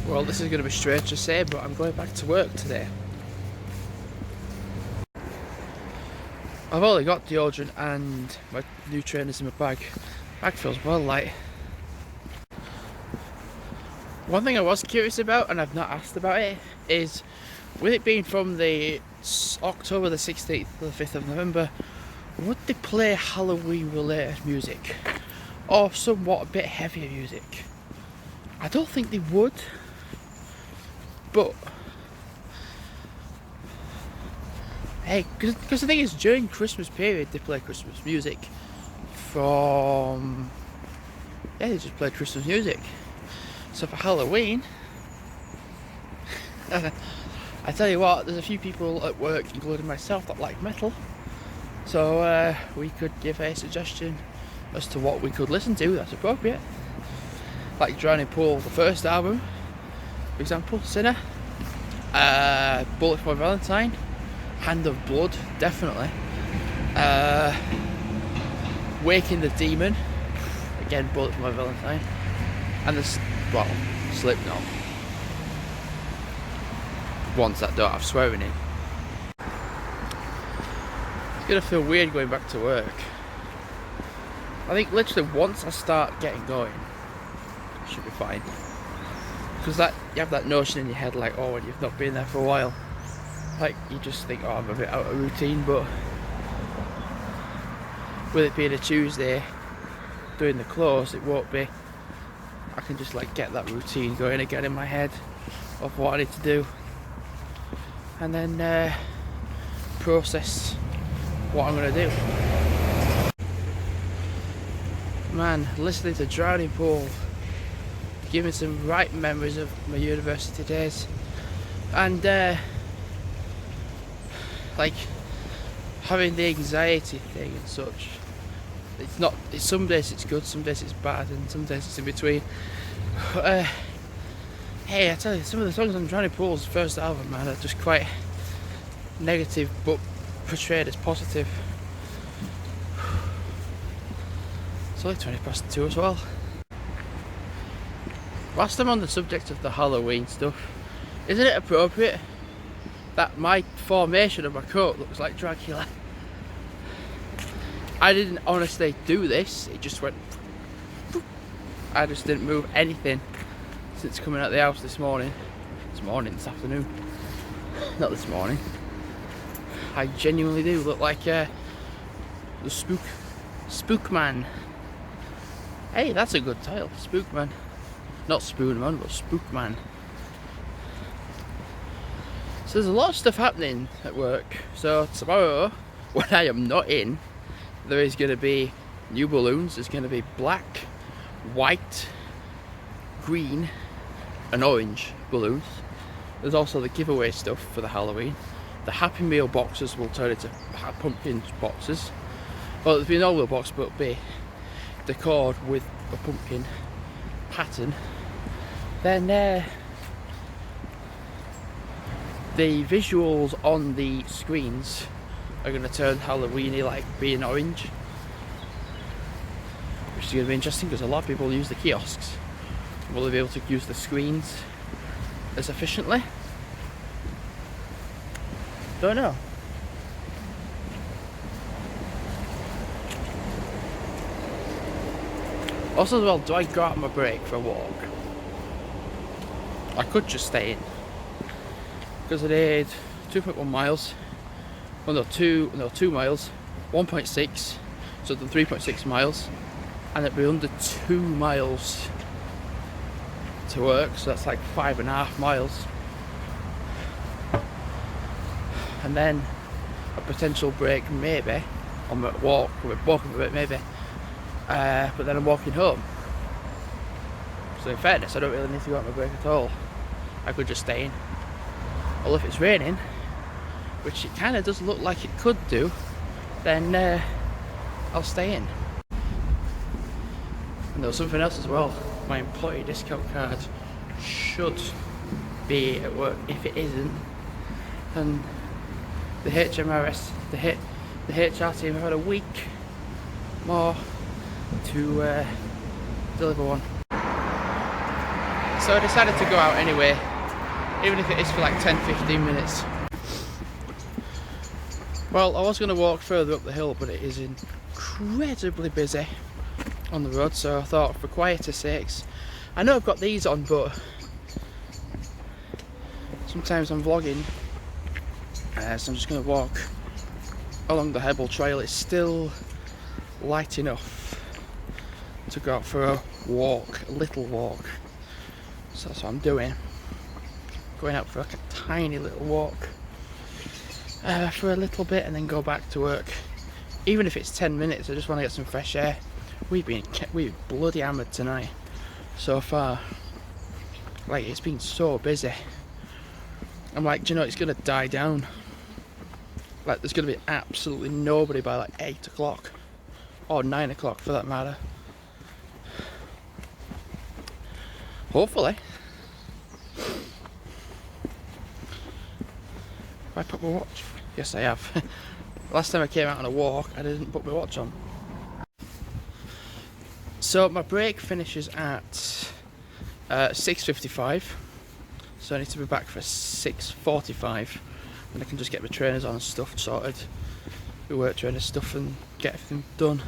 Well, this is going to be strange to say, but I'm going back to work today. I've only got deodorant and my new trainers in my bag. Bag feels well light. One thing I was curious about, and I've not asked about it, is with it being from the October the 16th to the 5th of November, would they play Halloween related music? Or somewhat a bit heavier music? I don't think they would. But hey, because the thing is, during Christmas period they play Christmas music from... yeah, they just play Christmas music. So for Halloween, I tell you what, there's a few people at work, including myself, that like metal. So we could give a suggestion as to what we could listen to that's appropriate. Like Drowning Pool, the first album, for example, Sinner. Bullet for My Valentine, Hand of Blood, definitely. Waking the Demon, again, Bullet for My Valentine. And Slipknot. Ones that don't have swearing in. It's gonna feel weird going back to work. I think literally once I start getting going, it should be fine. Because you have that notion in your head, like, oh, when you've not been there for a while, like, you just think, oh, I'm a bit out of routine. But with it being a Tuesday, doing the close, it won't be. I can just like get that routine going again in my head of what I need to do, and then process what I'm going to do. Man, listening to Drowning Pool give me some right memories of my university days, and like having the anxiety thing and such. Some days it's good, some days it's bad, and some days it's in between. Hey, I tell you, some of the songs on Drowning Pool's first album, man, are just quite negative but portrayed as positive. It's only 2:20 as well. Whilst I'm on the subject of the Halloween stuff, isn't it appropriate that my formation of my coat looks like Dracula? I didn't honestly do this, it just went... I just didn't move anything since coming out of the house this morning. This afternoon. Not this morning. I genuinely do look like the Spookman. Hey, that's a good title, Spookman. Not Spoonman, but Spookman. So there's a lot of stuff happening at work. So tomorrow, when I am not in, there is going to be new balloons. There's going to be black, white, green and orange balloons. There's also the giveaway stuff for the Halloween. The Happy Meal boxes will turn into pumpkin boxes. Well, there'll be an oval box, but it'll be decored with a pumpkin pattern. Then the visuals on the screens are going to turn Halloweeny, like being orange, which is going to be interesting because a lot of people use the kiosks. Will they be able to use the screens as efficiently? Don't know. Also as well, do I go out on my break for a walk? I could just stay in, because I did 2.1 miles. Well, no, 2 miles, 1.6, so I've done 3.6 miles, and it'd be under 2 miles to work, so that's like 5.5 miles. And then a potential break maybe on my walk, we're walking a bit maybe, but then I'm walking home. So in fairness, I don't really need to go on my break at all. I could just stay in. Well, if it's raining, which it kind of does look like it could do, then I'll stay in. And there was something else as well. My employee discount card should be at work. If it isn't, then the HMRS, the HR team have had a week more to deliver one. So I decided to go out anyway, even if it is for like 10-15 minutes. Well, I was going to walk further up the hill, but it is incredibly busy on the road, so I thought for quieter sakes, I know I've got these on, but sometimes I'm vlogging, so I'm just going to walk along the Hebble Trail. It's still light enough to go out for a walk, a little walk. So that's what I'm doing. Going out for like a tiny little walk for a little bit and then go back to work. Even if it's 10 minutes, I just want to get some fresh air. We've bloody hammered tonight so far. Like, it's been so busy. I'm like, do you know, it's gonna die down. Like, there's gonna be absolutely nobody by like 8 o'clock or 9 o'clock for that matter. Hopefully. Have I put my watch? Yes, I have. Last time I came out on a walk, I didn't put my watch on. So my break finishes at 6:55. So I need to be back for 6:45, and I can just get my trainers on and stuff sorted, my work trainer stuff, and get everything done.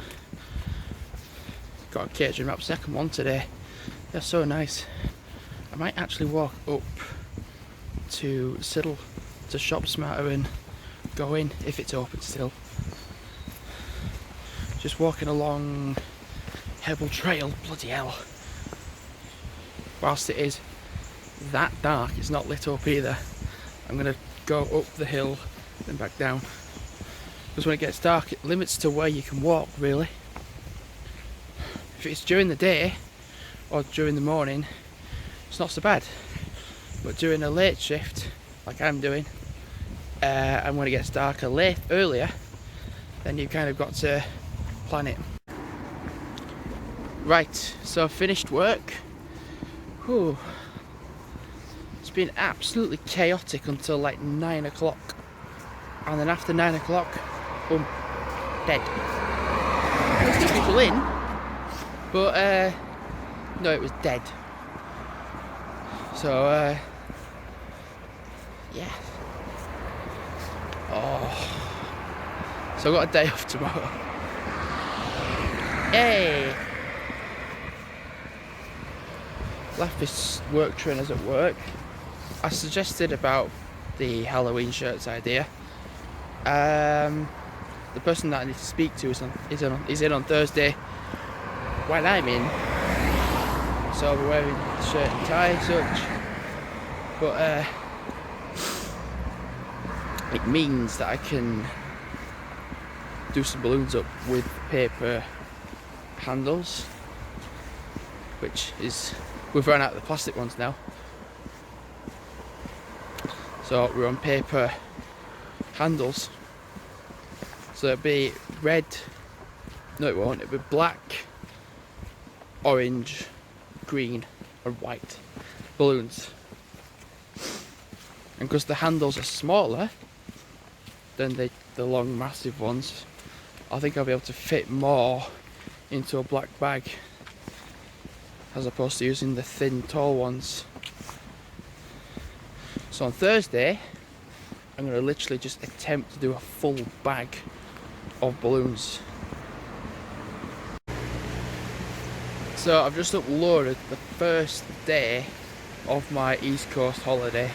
Got a catering wrap second one today. They're so nice. I might actually walk up to Siddle to Shop Smarter and go in if it's open still. Just walking along Hebble Trail, bloody hell. Whilst it is that dark, it's not lit up either. I'm gonna go up the hill then back down, because when it gets dark it limits to where you can walk really. If it's during the day or during the morning, it's not so bad, but during a late shift like I'm doing, and when it gets darker earlier, then you've kind of got to plan it. Right, so I've finished work. Whew. It's been absolutely chaotic until like 9 o'clock, and then after 9 o'clock, boom, dead. There's still people in, but no, it was dead. So yeah. Oh, so I've got a day off tomorrow. Yay! Left this work trainers at work. I suggested about the Halloween shirts idea. The person that I need to speak to is in on Thursday when I'm in, so I'll be wearing the shirt and tie and such. But it means that I can do some balloons up with paper handles, which is, we've run out of the plastic ones now, so we're on paper handles. So it'll be red, no it won't, it'll be black, orange, green and white balloons. And because the handles are smaller than the long massive ones, I think I'll be able to fit more into a black bag as opposed to using the thin tall ones. So on Thursday I'm going to literally just attempt to do a full bag of balloons. So I've just uploaded the first day of my East Coast holiday.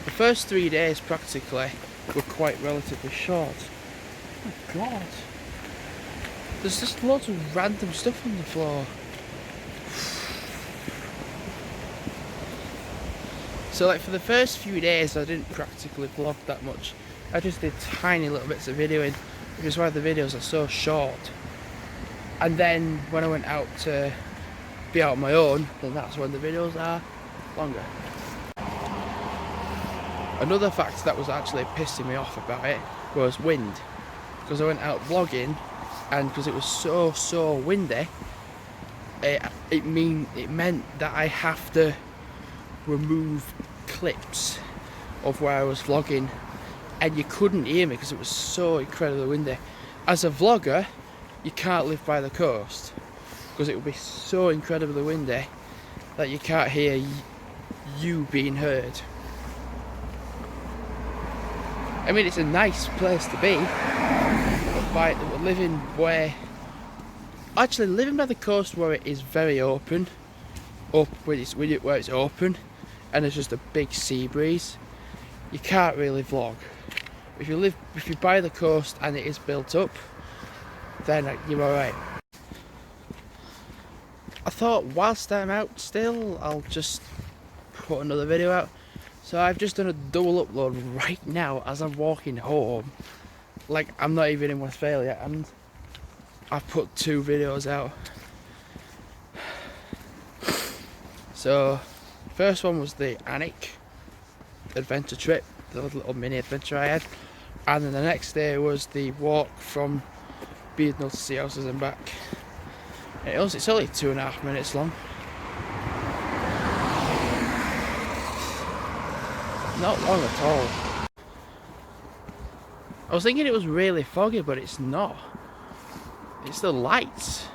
The first 3 days practically were quite relatively short. Oh my god. There's just loads of random stuff on the floor. So like for the first few days I didn't practically vlog that much. I just did tiny little bits of videoing, which is why the videos are so short. And then when I went out to be out on my own, then that's when the videos are longer. Another factor that was actually pissing me off about it was wind. Because I went out vlogging, and because it was so windy, it meant that I have to remove clips of where I was vlogging, and you couldn't hear me because it was so incredibly windy. As a vlogger, you can't live by the coast because it would be so incredibly windy that you can't hear you being heard. I mean, it's a nice place to be, but living by the coast where it is very open, where it's open, and there's just a big sea breeze, you can't really vlog. If you're by the coast and it is built up, then you're alright. I thought whilst I'm out still, I'll just put another video out. So I've just done a double upload right now as I'm walking home. Like, I'm not even in Westphalia, and I've put 2 videos out. So, first one was the Anik adventure trip, the little mini adventure I had. And then the next day was the walk from Beardnell to Sea Houses and back. It's only 2.5 minutes long. Not long at all. I was thinking it was really foggy, but it's not. It's the lights.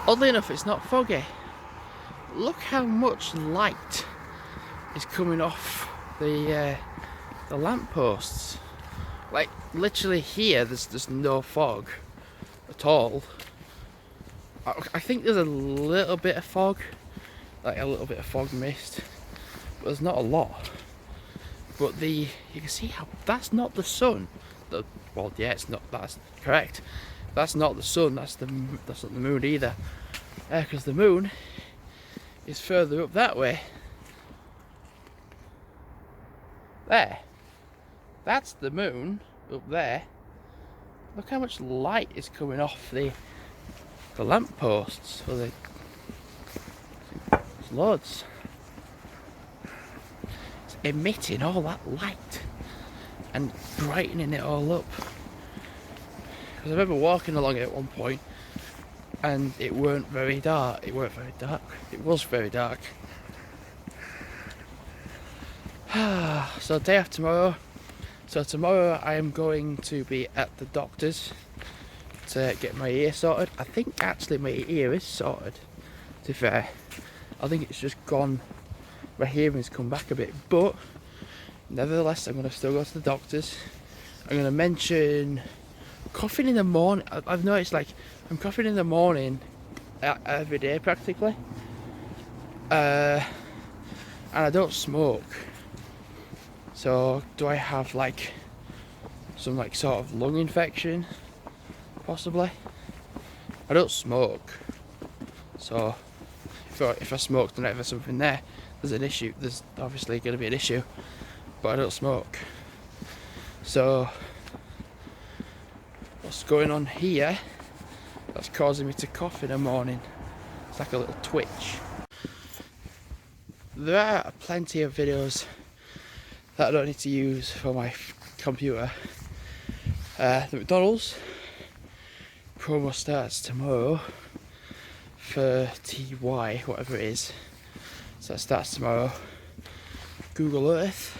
Oddly enough, it's not foggy. Look how much light is coming off the lampposts. Like, literally here, there's no fog at all. I think there's a little bit of fog, like a little bit of fog mist, but there's not a lot. But you can see how that's not the sun. Well, yeah, it's not. That's correct. That's not the sun. That's not the moon either. Because the moon is further up that way. There. That's the moon up there. Look how much light is coming off the lampposts. There's loads. It's emitting all that light and brightening it all up. Because I remember walking along it at one point, and it weren't very dark. It was very dark. So day after tomorrow. So tomorrow I am going to be at the doctor's to get my ear sorted. I think actually my ear is sorted, to be fair. I think it's just gone, my hearing's come back a bit, but nevertheless I'm going to still go to the doctor's. I'm going to mention coughing in the morning. I've noticed, like, I'm coughing in the morning every day practically, and I don't smoke. So do I have like some like sort of lung infection? Possibly. I don't smoke, so if I smoked and there's something there's an issue. There's obviously going to be an issue, but I don't smoke. So what's going on here that's causing me to cough in the morning? It's like a little twitch. There are plenty of videos that I don't need to use for my computer. The McDonald's promo starts tomorrow for TY, whatever it is. So that starts tomorrow. Google Earth.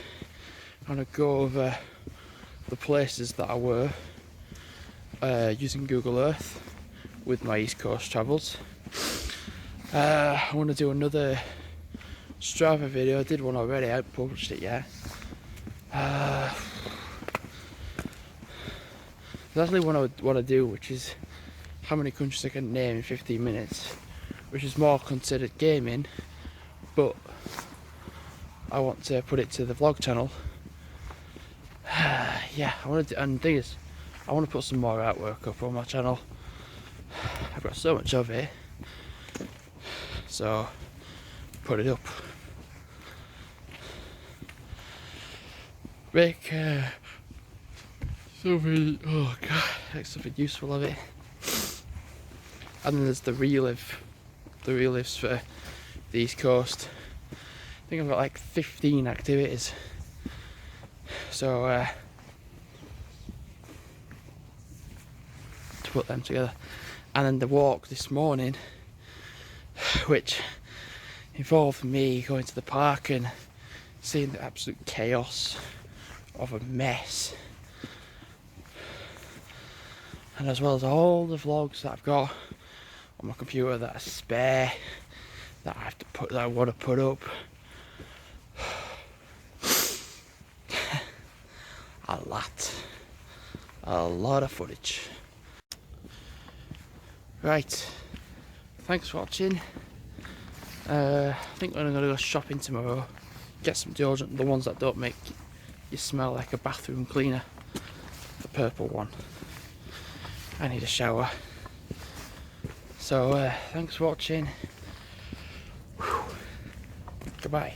I'm going to go over the places that I were using Google Earth with my East Coast travels. I want to do another Strava video. I did one already, I haven't published it yet. There's actually one I would want to do, which is how many countries I can name in 15 minutes, which is more considered gaming, but I want to put it to the vlog channel. Yeah, I want to, and the thing is, I want to put some more artwork up on my channel. I've got so much of it, so put it up. Make something, oh god, make something useful of it. And then there's the relives for the East Coast. I think I've got like 15 activities. So to put them together. And then the walk this morning, which involved me going to the park and seeing the absolute chaos of a mess, and as well as all the vlogs that I've got on my computer that are spare, that I want to put up. A lot of footage. Right, thanks for watching. I think I'm gonna go shopping tomorrow, get some deodorant, the ones that don't make you smell like a bathroom cleaner, the purple one. I need a shower. So thanks for watching. Whew. Goodbye.